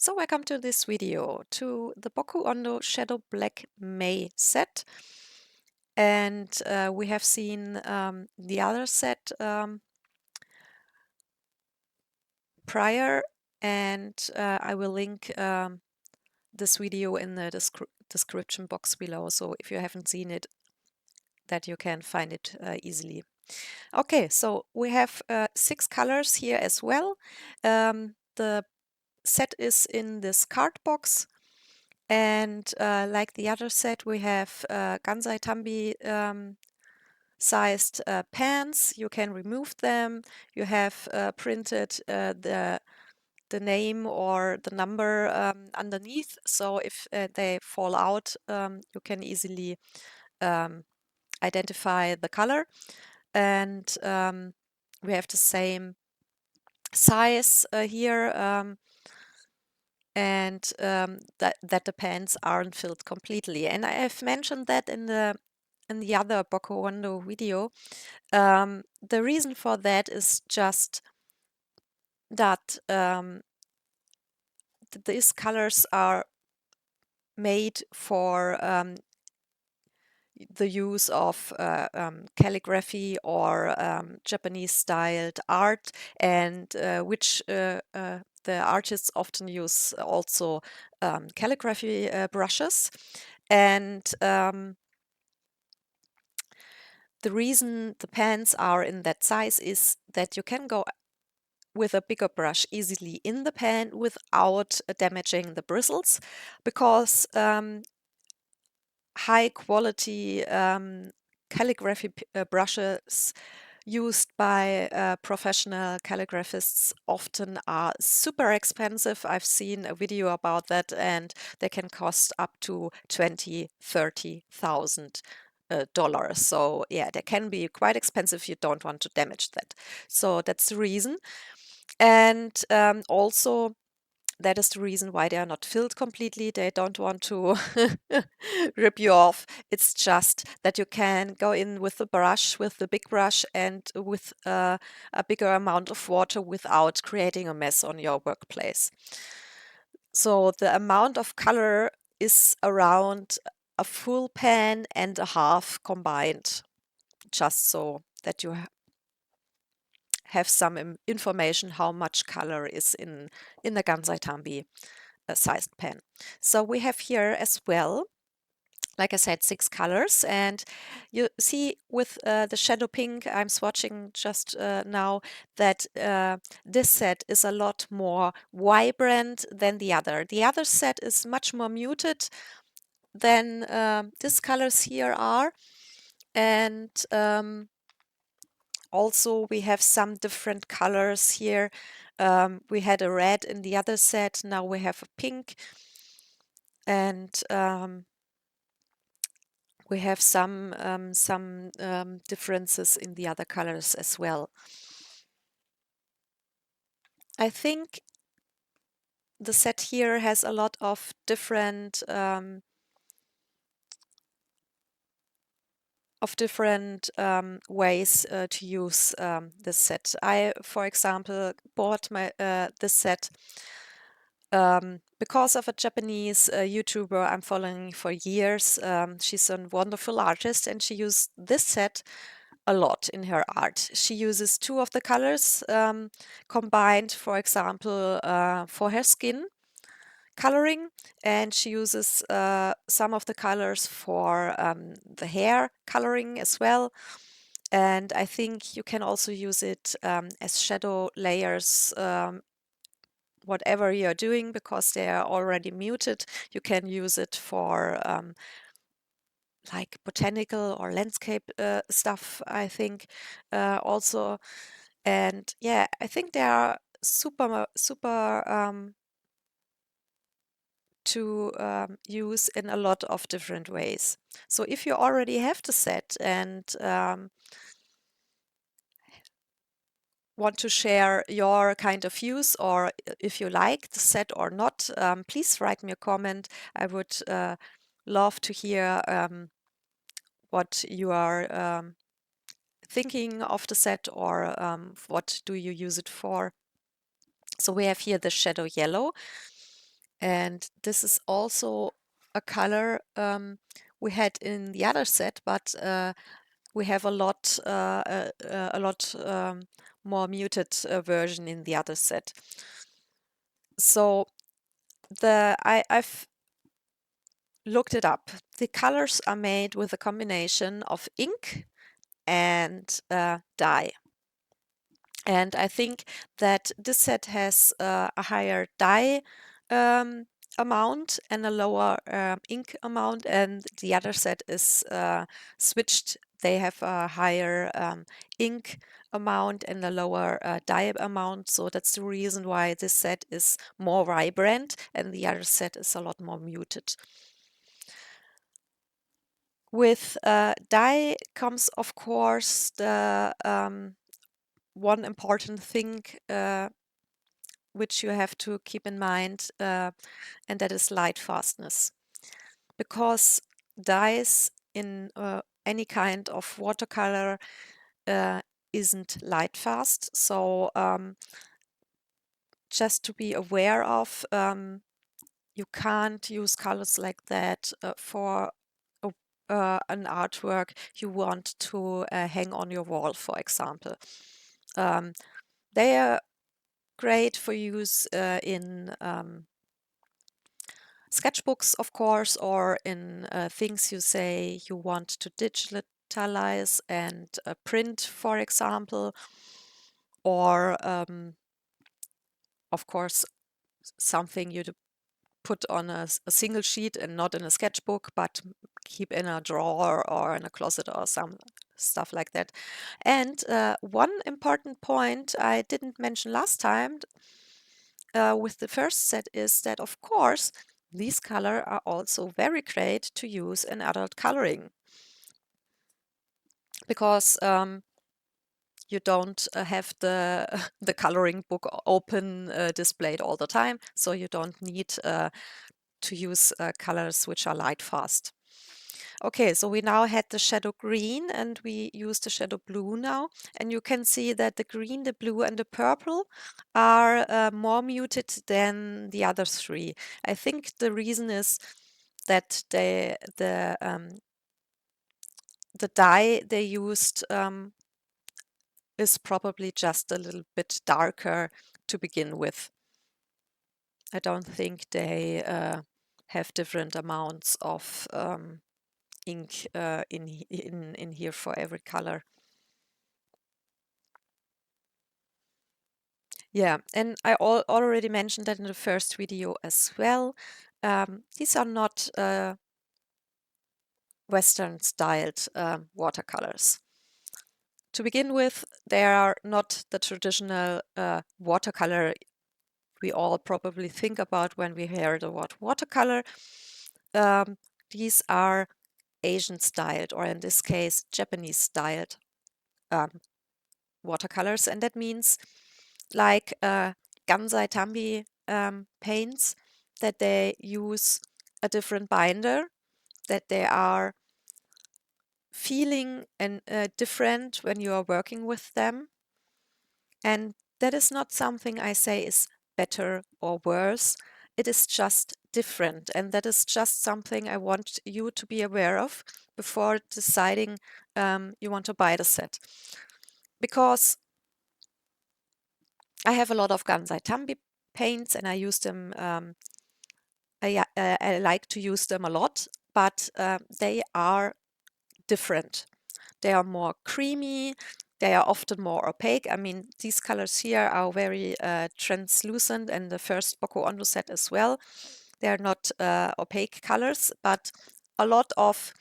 So welcome to this video to the Boku Undo Shadowblack MEI set. And we have seen the other set prior, and I will link this video in the description box below. So if you haven't seen it, that you can find it easily. Okay, so we have 6 colors here as well. The set is in this card box. And like the other set, we have Gansai Tambi sized pans. You can remove them. You have printed the name or the number underneath. So if they fall out, you can easily identify the color. And we have the same size here. And that the pans aren't filled completely. And I have mentioned that in the other Boku Undo video. The reason for that is just that these colors are made for the use of calligraphy or Japanese styled art, and which the artists often use also calligraphy brushes. And the reason the pans are in that size is that you can go with a bigger brush easily in the pan without damaging the bristles, because high quality calligraphy brushes used by professional calligraphists often are super expensive. I've seen a video about that, and they can cost up to $20,000-$30,000. So yeah, they can be quite expensive. You don't want to damage that. So that's the reason. And also, that is the reason why they are not filled completely. They don't want to rip you off. It's just that you can go in with the brush, with the big brush, and with a bigger amount of water without creating a mess on your workplace. So the amount of color is around a full pan and a half combined, just so that you have some information how much color is in the Gansai Tambi sized pen. So we have here as well, like I said, 6 colors, and you see with the shadow pink I'm swatching just now that this set is a lot more vibrant than the other. The other set is much more muted than these colors here are, and also we have some different colors here. We had a red in the other set, now we have a pink, and we have some differences in the other colors as well. I think the set here has a lot of different ways to use this set. I, for example, bought this set because of a Japanese YouTuber I'm following for years. She's a wonderful artist, and she used this set a lot in her art. She uses 2 of the colors combined, for example, for her skin coloring, and she uses some of the colors for the hair coloring as well. And I think you can also use it as shadow layers, whatever you're doing, because they are already muted. You can use it for like botanical or landscape stuff, I think, also. And yeah, I think they are super to use in a lot of different ways. So if you already have the set and want to share your kind of views, or if you like the set or not, please write me a comment. I would love to hear what you are thinking of the set, or what do you use it for. So we have here the shadow yellow. And this is also a color we had in the other set, but we have a lot more muted version in the other set. So I've looked it up. The colors are made with a combination of ink and dye. And I think that this set has a higher dye amount and a lower ink amount, and the other set is switched. They have a higher ink amount and a lower dye amount. So that's the reason why this set is more vibrant and the other set is a lot more muted. With dye comes, of course, the one important thing which you have to keep in mind, and that is light fastness. Because dyes in any kind of watercolor isn't light fast. So just to be aware of, you can't use colors like that for an artwork you want to hang on your wall, for example. They are great for use in sketchbooks, of course, or in things you say you want to digitalize and print, for example, or of course, something you put on a single sheet and not in a sketchbook, but keep in a drawer or in a closet or some stuff like that. And one important point I didn't mention last time with the first set is that, of course, these colors are also very great to use in adult coloring because you don't have the the coloring book open displayed all the time, so you don't need to use colors which are light fast. Okay, so we now had the shadow green and we use the shadow blue now. And you can see that the green, the blue and the purple are more muted than the other three. I think the reason is that the dye they used is probably just a little bit darker to begin with. I don't think they have different amounts of ink in here for every color. Yeah, and I already mentioned that in the first video as well. These are not Western styled watercolors. To begin with, they are not the traditional watercolor we all probably think about when we hear the word watercolor. These are Asian styled, or in this case, Japanese styled watercolors. And that means like Gansai Tambi paints, that they use a different binder, that they are feeling and different when you are working with them. And that is not something I say is better or worse. It is just different. And that is just something I want you to be aware of before deciding you want to buy the set. Because I have a lot of Gansai Tambi paints and I use them. I like to use them a lot, but they are different. They are more creamy. They are often more opaque. I mean, these colors here are very translucent, and the first Boku Undo set as well. They are not opaque colors, but a lot of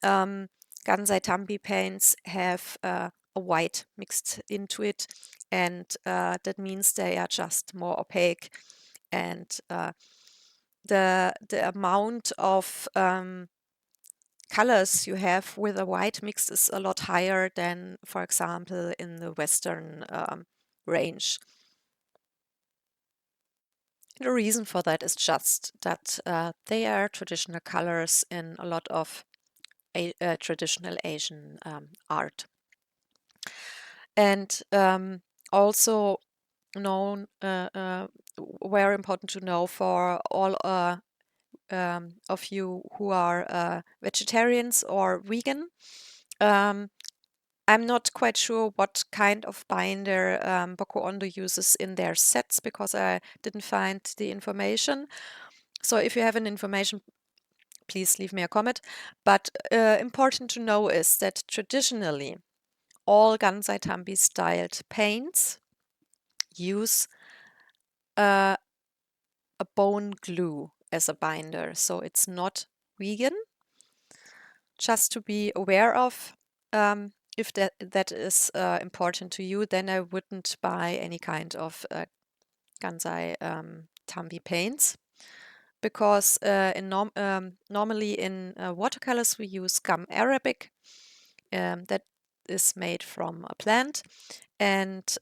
Gansai Tambi paints have a white mixed into it, and that means they are just more opaque. And the amount of colors you have with a white mix is a lot higher than, for example, in the Western range. The reason for that is just that they are traditional colors in a lot of traditional Asian art. And also known, very important to know for all of you who are vegetarians or vegan. I'm not quite sure what kind of binder Boku Undo uses in their sets because I didn't find the information. So if you have an information, please leave me a comment. But important to know is that traditionally all Gansai Tambi styled paints use a bone glue as a binder. So it's not vegan. Just to be aware of. If that is important to you, then I wouldn't buy any kind of Gansai Tambi paints because normally in watercolors we use gum arabic that is made from a plant and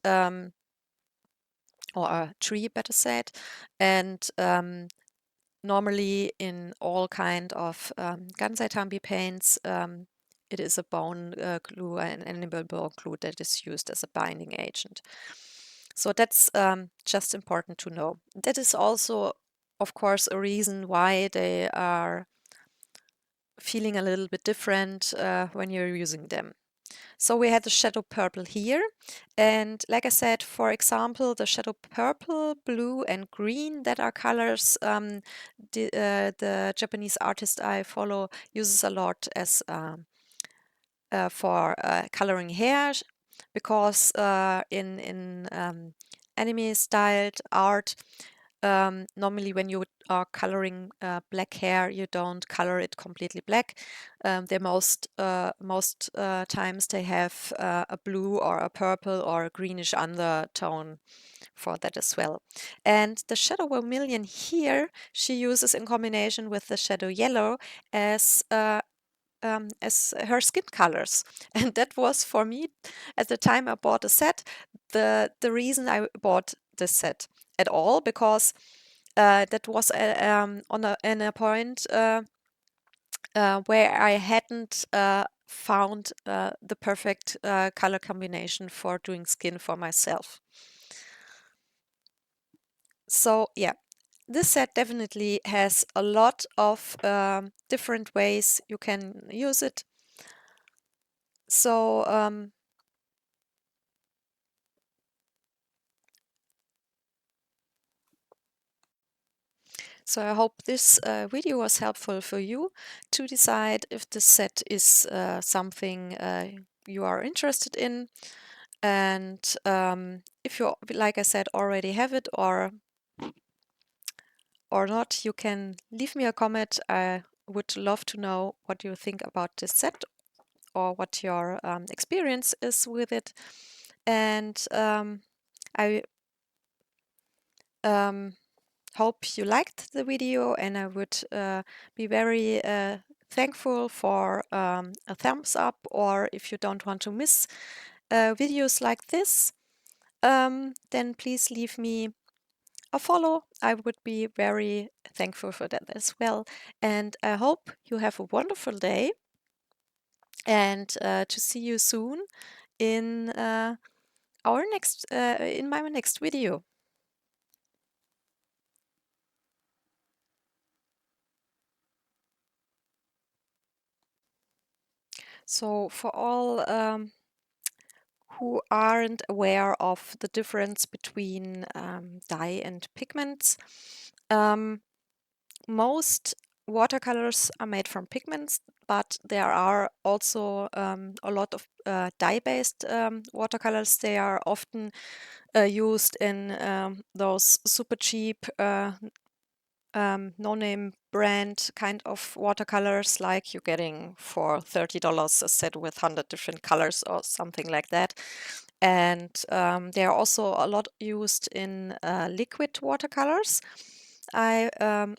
or a tree, better said, and normally in all kind of Gansai Tambi paints, it is a bone glue, an animal bone glue that is used as a binding agent. So that's just important to know. That is also, of course, a reason why they are feeling a little bit different when you're using them. So we had the shadow purple here. And like I said, for example, the shadow purple, blue, and green, that are colors the Japanese artist I follow uses a lot as for coloring hair, because in anime styled art, normally when you are coloring black hair, you don't color it completely black. They most times they have a blue or a purple or a greenish undertone for that as well. And the shadow vermilion here, she uses in combination with the shadow yellow as her skin colors. And that was for me, at the time I bought the set, the reason I bought this set at all, because that was in a point where I hadn't found the perfect color combination for doing skin for myself. So yeah, this set definitely has a lot of different ways you can use it. So So I hope this video was helpful for you to decide if the set is something you are interested in. And if you, like I said, already have it or not, you can leave me a comment. I would love to know what you think about this set or what your experience is with it. And I hope you liked the video, and I would be very thankful for a thumbs up, or if you don't want to miss videos like this, then please leave me a follow. I would be very thankful for that as well. And I hope you have a wonderful day, and to see you soon in in my next video. So for all who aren't aware of the difference between dye and pigments, most watercolors are made from pigments, but there are also a lot of dye-based watercolors. They are often used in those super cheap no-name brand kind of watercolors, like you're getting for $30 a set with 100 different colors or something like that. And they are also a lot used in liquid watercolors. I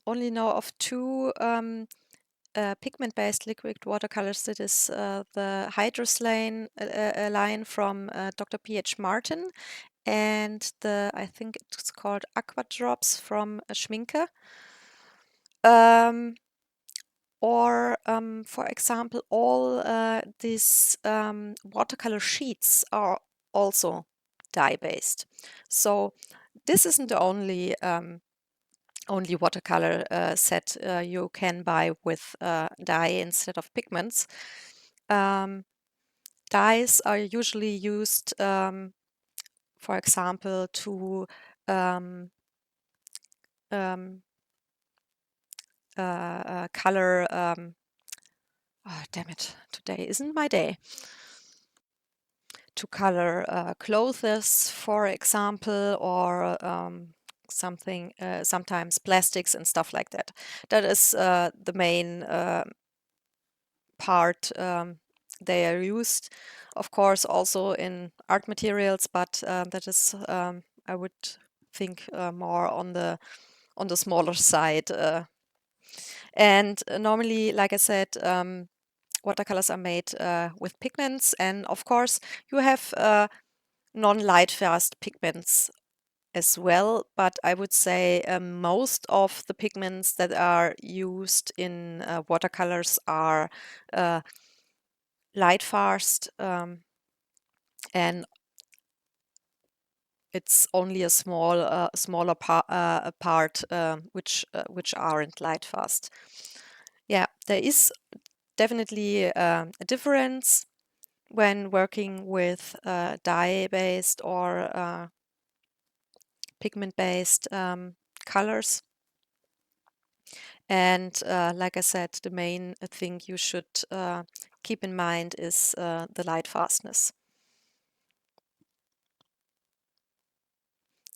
only know of two pigment-based liquid watercolors. That is the Hydrous line from Dr. P.H. Martin, and I think it's called Aqua Drops from Schminke. Or, for example, all these watercolor sheets are also dye-based. So this isn't the only watercolor set you can buy with dye instead of pigments. Dyes are usually used, for example, to color. Oh, damn it! Today isn't my day. To color clothes, for example, or something. Sometimes plastics and stuff like that. That is the main part they are used, of course, also in art materials, but that is, I would think, more on the smaller side. And normally, like I said, watercolors are made with pigments, and of course, you have non-light fast pigments as well, but I would say most of the pigments that are used in watercolors are light fast, and it's only a smaller part which aren't light fast. Yeah, there is definitely a difference when working with dye-based or pigment-based colors. And like I said, the main thing you should keep in mind is the light fastness.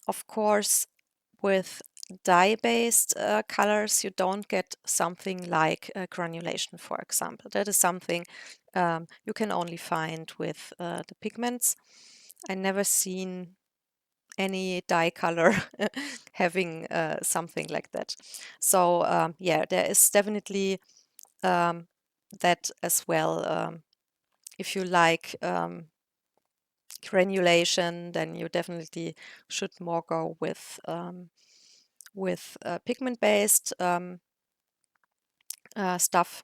Of course, with dye-based colors, you don't get something like granulation, for example. That is something you can only find with the pigments. I never seen any dye color having something like that. So yeah, there is definitely that as well. If you like granulation, then you definitely should more go with pigment-based stuff.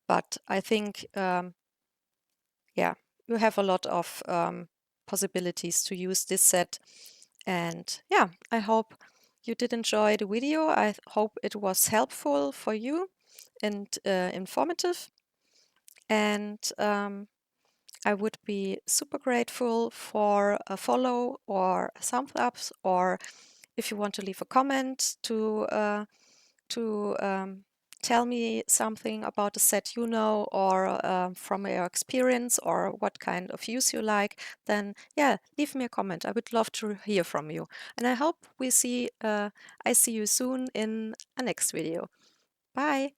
But I think, yeah, you have a lot of possibilities to use this set. And yeah, I hope you did enjoy the video. I hope it was helpful for you and informative. And I would be super grateful for a follow or a thumbs ups, or if you want to leave a comment to tell me something about the set you know, or from your experience, or what kind of use you like, then yeah, leave me a comment. I would love to hear from you. And I hope I see you soon in a next video. Bye.